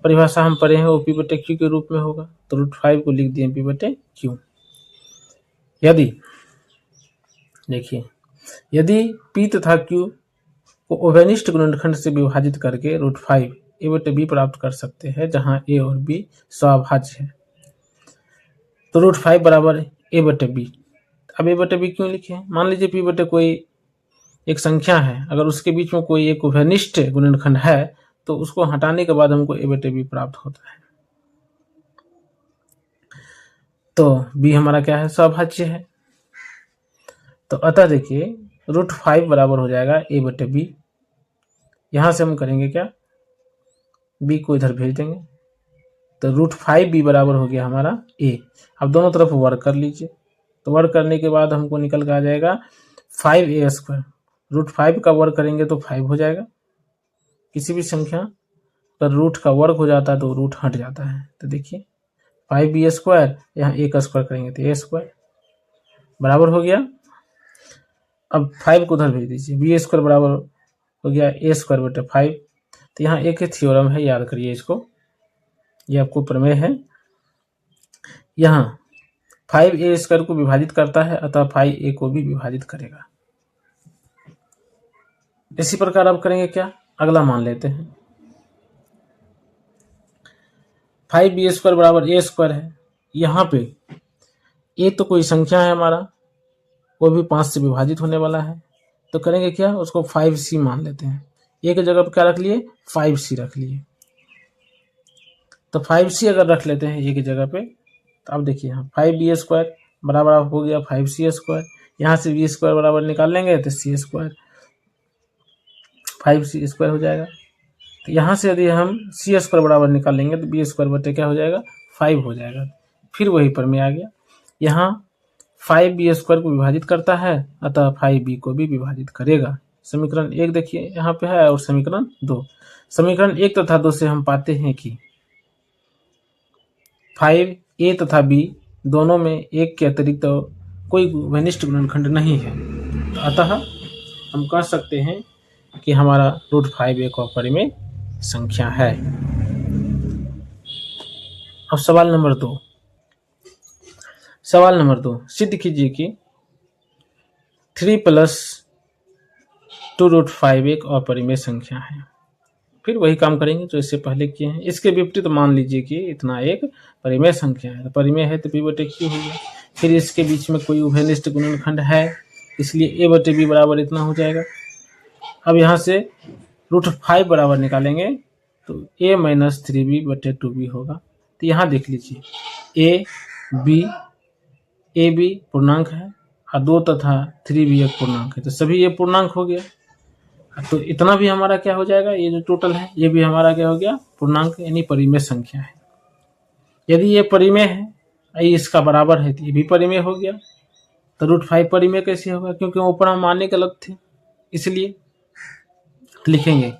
परिभाषा हम पढ़े हैं वो P/Q के रूप में होगा। तो √5 को लिख दिए P/Q। यदि देखिए, यदि P तथा Q को उभयनिष्ठ गुणनखंड से विभाजित करके √5 A/B प्राप्त कर सकते हैं, जहां A और B सवाभाज्य है। तो √5 बराबर A/B। अब A/B क्यों लिखे, मान लीजिए P कोई एक संख्या है, अगर उसके बीच में कोई एक उभयनिष्ठ गुणनखंड है तो उसको हटाने के बाद हमको A/B प्राप्त होता है। तो B हमारा क्या है, सवाभाज्य है। तो अतः देखिए √5 बराबर हो जाएगा A/B। यहां से हम करेंगे क्या, B को इधर भेज देंगे। तो √5B बराबर हो गया हमारा A। अब दोनों तरफ वर्ग कर लीजिए। तो वर्ग करने के बाद हमको निकल के आ जाएगा 5A²। √5 का वर्ग करेंगे तो 5 हो जाएगा। किसी भी संख्या पर रूट का वर्ग हो जाता है तो रूट हट जाता है। तो देखिए 5B², यहाँ A का स्क्वायर करेंगे तो A² बराबर हो गया। अब 5 को उधर भेज दीजिए, B² बराबर हो गया A²/5। तो यहाँ एक ही थ्योरम है, याद करिए इसको, ये आपको प्रमेय है। यहाँ 5A² को विभाजित करता है, अतः 5A को भी विभाजित करेगा। इसी प्रकार अब करेंगे क्या, अगला मान लेते हैं 5B² बराबर A² है। यहाँ पे A तो कोई संख्या है हमारा, वो भी 5 से विभाजित होने वाला है। तो करेंगे क्या, उसको 5C मान लेते हैं। A की जगह पर क्या रख लिए, 5C रख लिए। तो 5C अगर रख लेते हैं A की जगह पे, तो अब देखिए यहाँ 5B² बराबर हो गया 5C²। यहाँ से B² बराबर निकाल लेंगे तो C², 5C² हो जाएगा। तो यहाँ से यदि हम C² बराबर निकाल लेंगे तो B² बटे क्या हो जाएगा, 5 हो जाएगा। फिर वही प्रमेय आ गया, यहाँ 5B² को विभाजित करता है, अतः 5B को भी विभाजित करेगा। समीकरण 1 देखिए यहाँ पे है और समीकरण 2। समीकरण 1 तथा 2 से हम पाते हैं कि 5A तथा B दोनों में एक के अतिरिक्त तो कोई उभयनिष्ठ गुणनखंड नहीं है। तो अतः हम कह सकते हैं कि हमारा √5 एक अपरिमेय संख्या है। अब सवाल नंबर 2। सवाल नंबर 2, सिद्ध कीजिए कि 3 + 2√5 एक अपरिमेय संख्या है। फिर वही काम करेंगे जो इससे पहले किए हैं। इसके विपरीत मान लीजिए कि इतना एक परिमेय संख्या है। तो परिमेय है तो P/Q हो गया। फिर इसके बीच में कोई उभयनिष्ठ गुणनखंड है, इसलिए A/B बराबर इतना हो जाएगा। अब यहाँ से √5 बराबर निकालेंगे तो A - 3B/2B होगा। तो यहाँ देख लीजिए A B पूर्णांक है और 2 तथा 3B एक पूर्णांक है, तो सभी ये पूर्णांक हो गया। तो इतना भी हमारा क्या हो जाएगा, ये जो टोटल है ये भी हमारा क्या हो गया, पूर्णांक यानी परिमेय संख्या है। यदि ये परिमेय है, ये इसका बराबर है, तो ये भी परिमेय हो गया। तो √5 परिमेय कैसे होगा, क्योंकि ऊपर हम मानने गलत थे, इसलिए लिखेंगे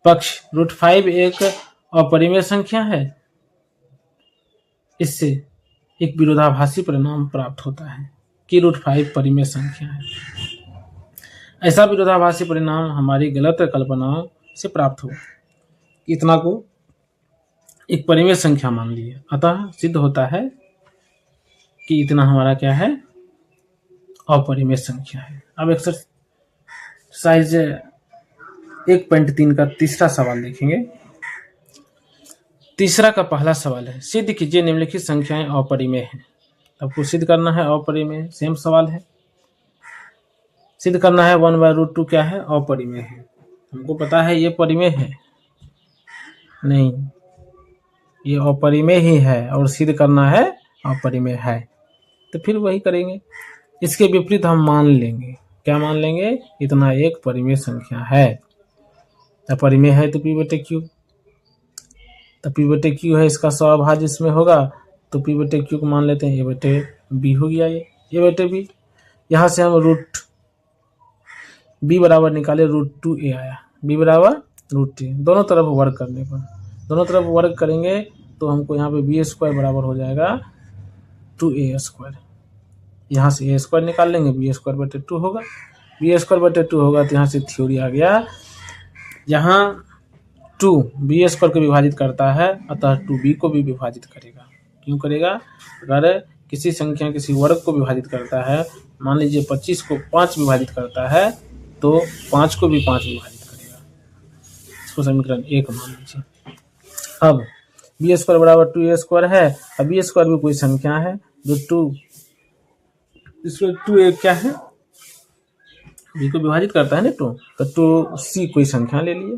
पक्ष √5 एक अपरिमेय संख्या है। इससे एक विरोधाभासी परिणाम प्राप्त होता है कि √5 परिमेय संख्या है। ऐसा विरोधाभासी परिणाम हमारी गलत कल्पनाओं से प्राप्त हुआ। इतना को एक परिमेय संख्या मान लिए, अतः सिद्ध होता है कि इतना हमारा क्या है, अपरिमेय संख्या है। अब एक्सरसाइज 1.3 का तीसरा सवाल देखेंगे। तीसरा का पहला सवाल है, सिद्ध कीजिए निम्नलिखित संख्याएं अपरिमेय हैं। आपको सिद्ध करना है अपरिमेय, सेम सवाल है। सिद्ध करना है 1/√2 क्या है, अपरिमेय है। हमको पता है ये परिमेय है, नहीं ये अपरिमेय ही है और सिद्ध करना है अपरिमेय है। तो फिर वही करेंगे, इसके विपरीत हम मान लेंगे। क्या मान लेंगे, इतना एक परिमेय संख्या है। अपरिमेय है तो P/Q, तो P/Q है, इसका सवाभाज्य इसमें होगा, तो P/Q को मान लेते हैं A/B हो गया। ये A/B, यहाँ से हम √B बराबर निकाले √2A आया। बी बराबर रूट टी, दोनों तरफ वर्ग करने पर, दोनों तरफ वर्ग करेंगे तो हमको यहाँ पे बी स्क्वायर बराबर हो जाएगा 2a²। यहाँ से ए स्क्वायर निकाल लेंगे, बी स्क्वायर बटे 2 होगा, बी स्क्वायर बटे 2 होगा तो यहाँ से थ्योरी आ गया, यहाँ 2 बी स्क्वायर को विभाजित करता है अतः 2b को भी विभाजित करेगा। क्यों करेगा? अगर किसी संख्या किसी वर्ग को विभाजित करता है, मान लीजिए 25 को 5 विभाजित करता है तो 5 को भी 5 विभाजित करेगा। इसको समीकरण 1 मान लीजिए। अब बी स्क्वायर बराबर 2a² है। अब बी स्क्वायर भी कोई संख्या है जो 2, इसमें 2a क्या है, बी को विभाजित करता है ना 2, तो 2c कोई संख्या ले लिए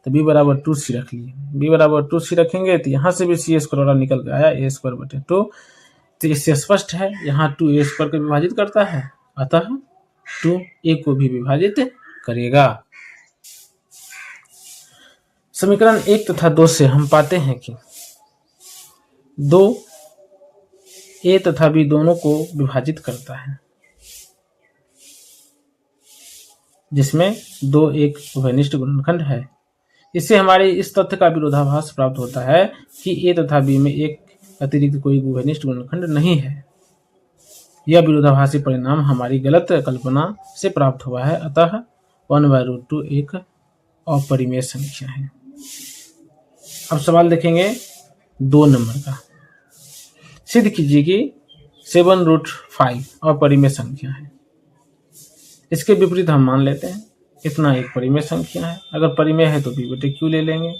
तो b बराबर 2c रख लिए। b बराबर 2c रखेंगे तो यहाँ से भी c स्क्वायर वाला निकल के आया a² बटे 2, तो इससे स्पष्ट है यहाँ 2a² को विभाजित करता है अतः 2a को भी विभाजित करेगा। समीकरण 1 तथा 2 से हम पाते हैं कि 2 a तथा b दोनों को विभाजित करता है, जिसमें 2 एक उभयनिष्ठ गुणनखंड है। इससे हमारे इस तथ्य का विरोधाभास प्राप्त होता है कि a तथा b में एक अतिरिक्त कोई उभयनिष्ठ गुणनखंड नहीं है। यह विरोधाभासी परिणाम हमारी गलत कल्पना से प्राप्त हुआ है, अतः 1/√2 एक अपरिमेय संख्या है। अब सवाल देखेंगे 2 नंबर का। सिद्ध कीजिए कि 7√5 अपरिमेय संख्या है। इसके विपरीत हम मान लेते हैं इतना एक परिमेय संख्या है। अगर परिमेय है तो p बटे q ले लेंगे,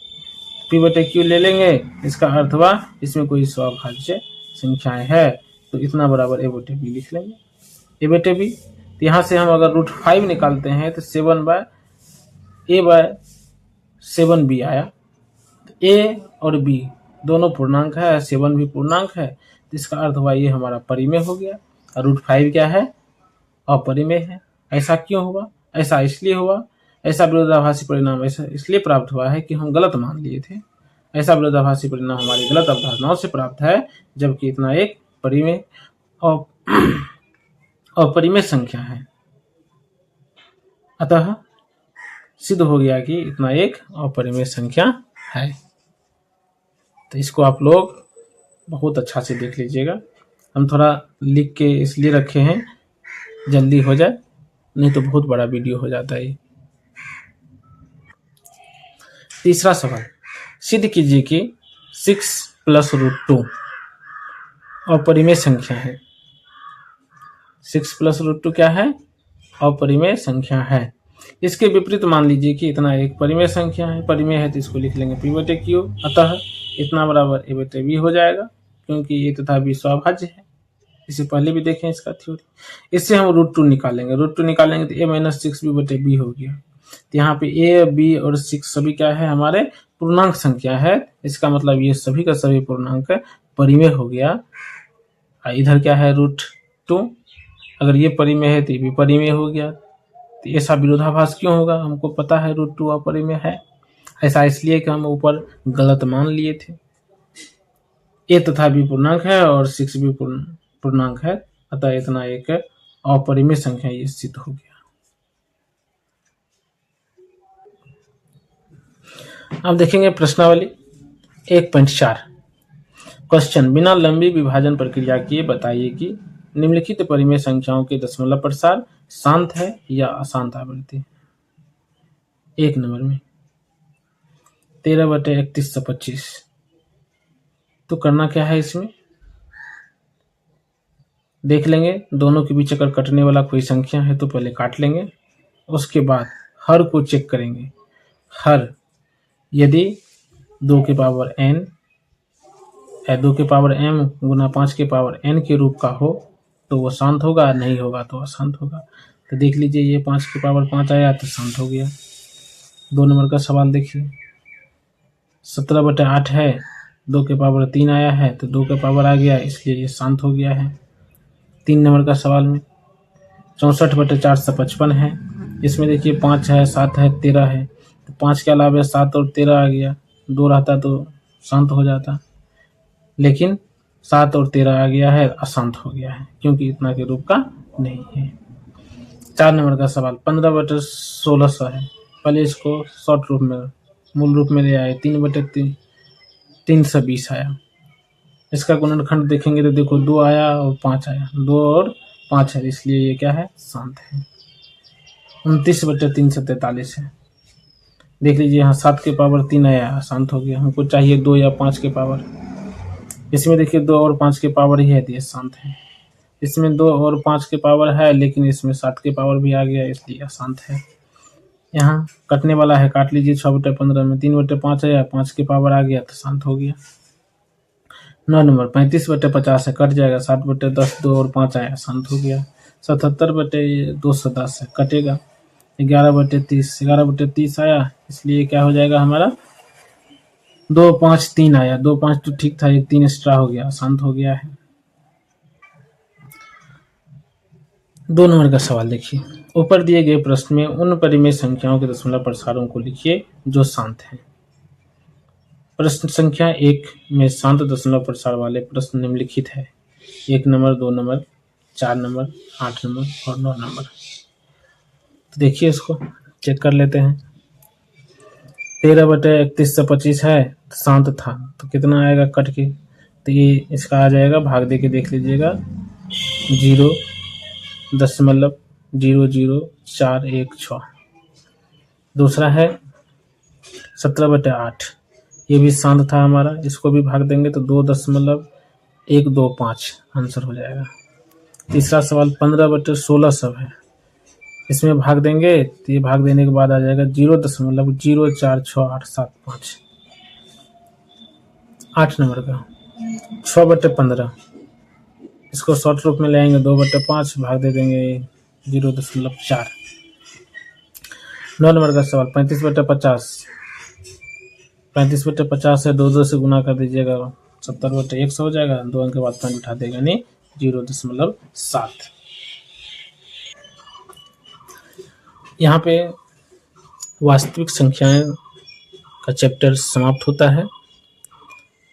p बटे q ले लेंगे, इसका अर्थ हुआ इसमें कोई स्वाभाज्य संख्याएं है तो इतना बराबर a बटे b लिख लेंगे, a बटे b। तो यहाँ से हम अगर √5 निकालते हैं तो 7/a/7b आया। तो a और b दोनों पूर्णांक है, 7 भी पूर्णांक है, तो इसका अर्थ हुआ ये हमारा परिमेय हो गया। और √5 क्या है? अपरिमेय है। ऐसा क्यों हुआ? ऐसा इसलिए हुआ, ऐसा विरोधाभासी परिणाम ऐसा इसलिए प्राप्त हुआ है कि हम गलत मान लिए थे। ऐसा विरोधाभासी परिणाम हमारी गलत अवधारणाओं से प्राप्त है, जबकि इतना एक परिमेय अपरिमेय संख्या है। अतः सिद्ध हो गया कि इतना एक अपरिमेय संख्या है। तो इसको आप लोग बहुत अच्छा से देख लीजिएगा। हम थोड़ा लिख के इसलिए रखे हैं जल्दी हो जाए, नहीं तो बहुत बड़ा वीडियो हो जाता है। तीसरा सवाल, सिद्ध कीजिए कि 6 + √2 अपरिमेय संख्या है। 6 + √2 क्या है? अपरिमेय संख्या है। इसके विपरीत मान लीजिए कि इतना एक परिमेय संख्या है। परिमेय है तो इसको लिख लेंगे p बटे q, अतः इतना बराबर a बटे b हो जाएगा, क्योंकि a तथा b स्वाभाज्य है। इसे पहले भी देखें इसका थ्योरी। इससे हम √2 निकालेंगे, √2 निकालेंगे तो a - 6b बटे b हो गया। तो यहाँ पे a, b और 6 सभी क्या है? हमारे पूर्णांक संख्या है। इसका मतलब ये सभी का सभी पूर्णांक परिमेय हो गया। इधर क्या है? √2, अगर ये परिमेय है तो ये भी परिमेय हो गया। तो ऐसा विरोधाभास क्यों होगा? हमको पता है √2 अपरिमेय है। ऐसा इसलिए कि हम ऊपर गलत मान लिए थे। a तथा b पूर्णांक है और 6 भी पूर्णांक है, अतः इतना एक अपरिमेय संख्या ये सिद्ध हो गया। अब देखेंगे प्रश्नावली 1.4। क्वेश्चन, बिना लंबी विभाजन प्रक्रिया किए बताइए कि निम्नलिखित परिमेय संख्याओं के दशमलव प्रसार शांत है या अशांत आवृत्ति। 1 नंबर में 13/3125। तो करना क्या है? इसमें देख लेंगे दोनों के बीच अगर कटने वाला कोई संख्या है तो पहले काट लेंगे, उसके बाद हर को चेक करेंगे। हर यदि 2 की पावर n है, 2 की पावर m गुना 5 की पावर n के रूप का हो तो वो शांत होगा, नहीं होगा तो अशांत होगा। तो देख लीजिए ये 5 की पावर 5 आया तो शांत हो गया। 2 नंबर का सवाल देखिए, 17/8 है, 2 के पावर 3 आया है तो 2 के पावर आ गया, इसलिए ये शांत हो गया है। 3 नंबर का सवाल में 64/455 है, इसमें देखिए 5 है, 7 है, 13 है, तो 5 के अलावा 7 और 13 आ गया, 2 रहता तो शांत हो जाता, लेकिन 7 और 13 आ गया है, अशांत हो गया है क्योंकि इतना के रूप का नहीं है। 4 नंबर का सवाल 15/1600 है, पहले इसको शॉर्ट रूप में मूल रूप में ले आए, 3/3 आया। इसका गुणनखंड देखेंगे तो देखो 2 आया और 5 आया, 2 और 5 है, इसलिए ये क्या है, शांत है। 29/3 है। देख लीजिए यहाँ 7 के पावर 3 आया, शांत हो गया। हमको चाहिए 2 या 5 के पावर। इसमें देखिए 2 और 5 के पावर ही है, ये शांत है। इसमें 2 और 5 के पावर है, लेकिन इसमें 7 के पावर भी आ गया, इसलिए अशांत है। यहाँ कटने वाला है, काट लीजिए। 6/15 में 3/5 आया, 5 के पावर आ गया तो शांत हो गया। 9 नंबर 35/50 है, कट जाएगा। 7/10 2 और 5 आया, शांत हो गया। 77/210 है, कटेगा। 11/30 11/30 आया, इसलिए क्या हो जाएगा हमारा, 2 5 3 आया। 2 5 तो ठीक था, 1 3 एक्स्ट्रा हो गया, शांत हो गया है। 2 नंबर का सवाल देखिए। ऊपर दिए गए प्रश्न में उन परिमेय संख्याओं के दशमलव प्रसारों को लिखिए जो शांत हैं। प्रश्न संख्या 1 में शांत दशमलव प्रसार वाले प्रश्न निम्नलिखित है। 1 नंबर, 2 नंबर, 4 नंबर, 8 नंबर और 9 नंबर। तो देखिए इसको चेक कर लेते हैं। 13/31 से 25 है, तो शांत था, तो कितना आएगा कट के, तो ये इसका आ जाएगा, भाग दे के देख लीजिएगा, 0.00416। दूसरा है 17/8, ये भी शांत था हमारा, इसको भी भाग देंगे तो 2.125 आंसर हो जाएगा। तीसरा सवाल 15/16 सब है, इसमें भाग देंगे तो ये भाग देने के बाद आ जाएगा 0.046875। 8 नंबर का 6/15, इसको शॉर्ट रूप में ले आएंगे, 2/5 भाग दे देंगे 0.4। 9 नंबर का सवाल 35/50, 35/50 है, 2 से गुना कर दीजिएगा, 70/100 हो जाएगा। 2 अंक के बाद पॉइंट उठा देगा, यानी 0.7। यहाँ पे वास्तविक संख्याएं का चैप्टर समाप्त होता है।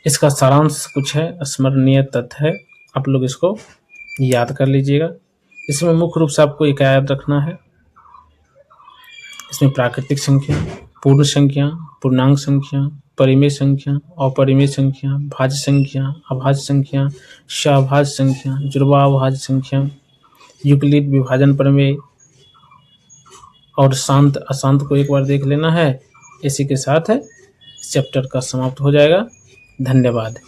इसका सारांश कुछ है, स्मरणीय तथ्य है, आप लोग इसको याद कर लीजिएगा। इसमें मुख्य रूप से आपको एक याद रखना है, इसमें प्राकृतिक संख्या, पूर्ण संख्या, पूर्णांक संख्या, परिमेय संख्या, अपरिमेय संख्या, भाज्य संख्या, अभाज्य संख्या, सहभाज्य संख्या, जुड़वा अभाज्य संख्या, यूक्लिड विभाजन प्रमेय और शांत अशांत को एक बार देख लेना है। इसी के साथ चैप्टर का समाप्त हो जाएगा। धन्यवाद।